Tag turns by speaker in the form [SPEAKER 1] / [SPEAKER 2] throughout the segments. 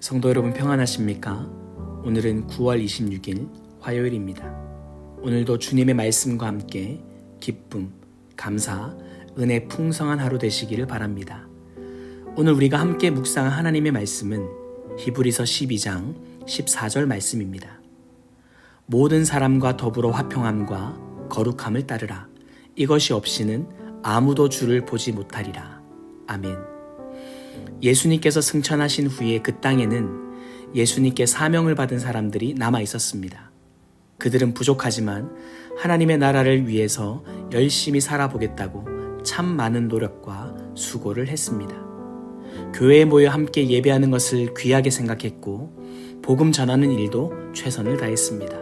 [SPEAKER 1] 성도 여러분 평안하십니까? 오늘은 9월 26일 화요일입니다. 오늘도 주님의 말씀과 함께 기쁨, 감사, 은혜 풍성한 하루 되시기를 바랍니다. 오늘 우리가 함께 묵상한 하나님의 말씀은 히브리서 12장 14절 말씀입니다. 모든 사람과 더불어 화평함과 거룩함을 따르라. 이것이 없이는 아무도 주를 보지 못하리라. 아멘. 예수님께서 승천하신 후에 그 땅에는 예수님께 사명을 받은 사람들이 남아 있었습니다. 그들은 부족하지만 하나님의 나라를 위해서 열심히 살아보겠다고 참 많은 노력과 수고를 했습니다. 교회에 모여 함께 예배하는 것을 귀하게 생각했고 복음 전하는 일도 최선을 다했습니다.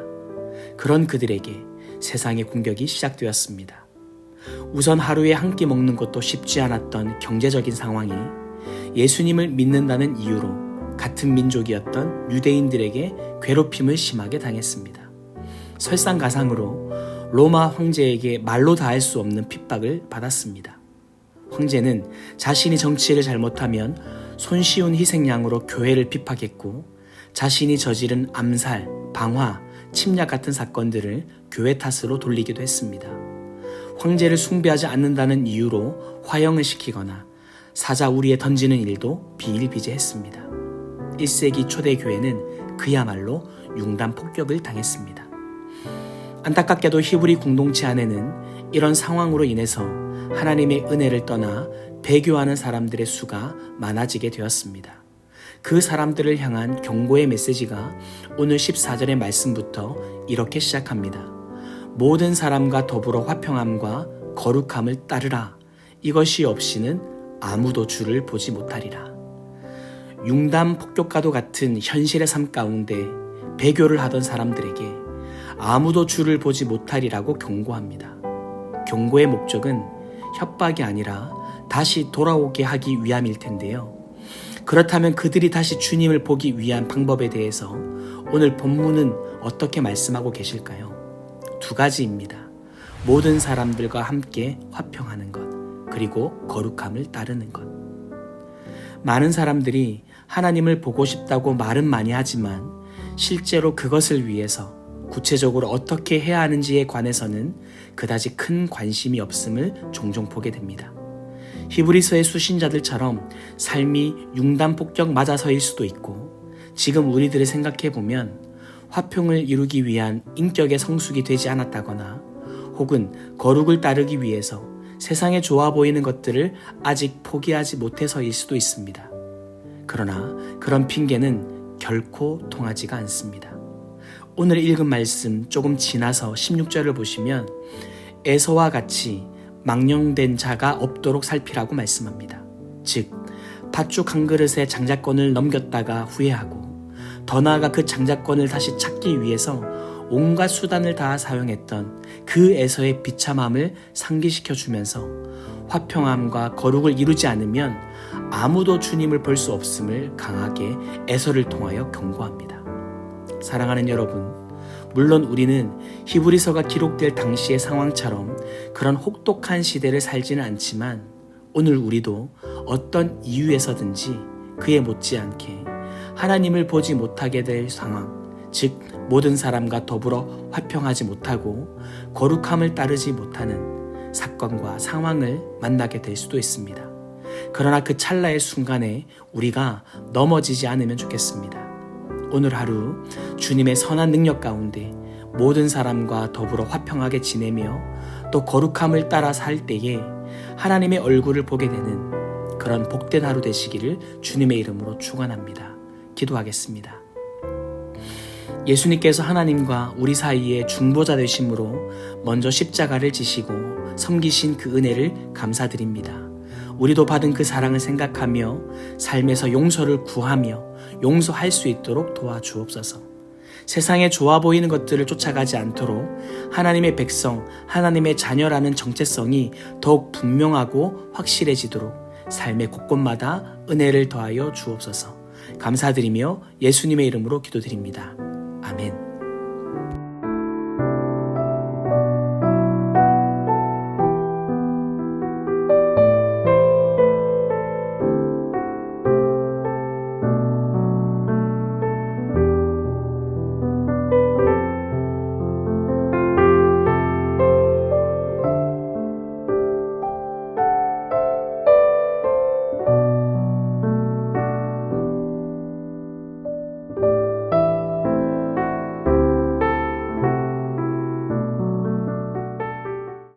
[SPEAKER 1] 그런 그들에게 세상의 공격이 시작되었습니다. 우선 하루에 한 끼 먹는 것도 쉽지 않았던 경제적인 상황이 예수님을 믿는다는 이유로 같은 민족이었던 유대인들에게 괴롭힘을 심하게 당했습니다. 설상가상으로 로마 황제에게 말로 다할 수 없는 핍박을 받았습니다. 황제는 자신이 정치를 잘못하면 손쉬운 희생양으로 교회를 핍박했고 자신이 저지른 암살, 방화, 침략 같은 사건들을 교회 탓으로 돌리기도 했습니다. 황제를 숭배하지 않는다는 이유로 화형을 시키거나 사자 우리에 던지는 일도 비일비재했습니다. 1세기 초대 교회는 그야말로 융단 폭격을 당했습니다. 안타깝게도 히브리 공동체 안에는 이런 상황으로 인해서 하나님의 은혜를 떠나 배교하는 사람들의 수가 많아지게 되었습니다. 그 사람들을 향한 경고의 메시지가 오늘 14절의 말씀부터 이렇게 시작합니다. 모든 사람과 더불어 화평함과 거룩함을 따르라. 이것이 없이는 아무도 주를 보지 못하리라. 융단 폭격과도 같은 현실의 삶 가운데 배교를 하던 사람들에게 아무도 주를 보지 못하리라고 경고합니다. 경고의 목적은 협박이 아니라 다시 돌아오게 하기 위함일 텐데요. 그렇다면 그들이 다시 주님을 보기 위한 방법에 대해서 오늘 본문은 어떻게 말씀하고 계실까요? 두 가지입니다. 모든 사람들과 함께 화평하는 것, 그리고 거룩함을 따르는 것. 많은 사람들이 하나님을 보고 싶다고 말은 많이 하지만 실제로 그것을 위해서 구체적으로 어떻게 해야 하는지에 관해서는 그다지 큰 관심이 없음을 종종 보게 됩니다. 히브리서의 수신자들처럼 삶이 융단폭격 맞아서일 수도 있고 지금 우리들을 생각해보면 화평을 이루기 위한 인격의 성숙이 되지 않았다거나 혹은 거룩을 따르기 위해서 세상에 좋아 보이는 것들을 아직 포기하지 못해서일 수도 있습니다. 그러나 그런 핑계는 결코 통하지가 않습니다. 오늘 읽은 말씀 조금 지나서 16절을 보시면 에서와 같이 망령된 자가 없도록 살피라고 말씀합니다. 즉 팥죽 한 그릇에 장자권을 넘겼다가 후회하고 더 나아가 그 장자권을 다시 찾기 위해서 온갖 수단을 다 사용했던 그 에서의 비참함을 상기시켜주면서 화평함과 거룩을 이루지 않으면 아무도 주님을 볼 수 없음을 강하게 에서를 통하여 경고합니다. 사랑하는 여러분, 물론 우리는 히브리서가 기록될 당시의 상황처럼 그런 혹독한 시대를 살지는 않지만 오늘 우리도 어떤 이유에서든지 그에 못지않게 하나님을 보지 못하게 될 상황, 즉 모든 사람과 더불어 화평하지 못하고 거룩함을 따르지 못하는 사건과 상황을 만나게 될 수도 있습니다. 그러나 그 찰나의 순간에 우리가 넘어지지 않으면 좋겠습니다. 오늘 하루 주님의 선한 능력 가운데 모든 사람과 더불어 화평하게 지내며 또 거룩함을 따라 살 때에 하나님의 얼굴을 보게 되는 그런 복된 하루 되시기를 주님의 이름으로 축원합니다. 기도하겠습니다. 예수님께서 하나님과 우리 사이에 중보자 되심으로 먼저 십자가를 지시고 섬기신 그 은혜를 감사드립니다. 우리도 받은 그 사랑을 생각하며 삶에서 용서를 구하며 용서할 수 있도록 도와주옵소서. 세상에 좋아 보이는 것들을 쫓아가지 않도록 하나님의 백성, 하나님의 자녀라는 정체성이 더욱 분명하고 확실해지도록 삶의 곳곳마다 은혜를 더하여 주옵소서. 감사드리며 예수님의 이름으로 기도드립니다.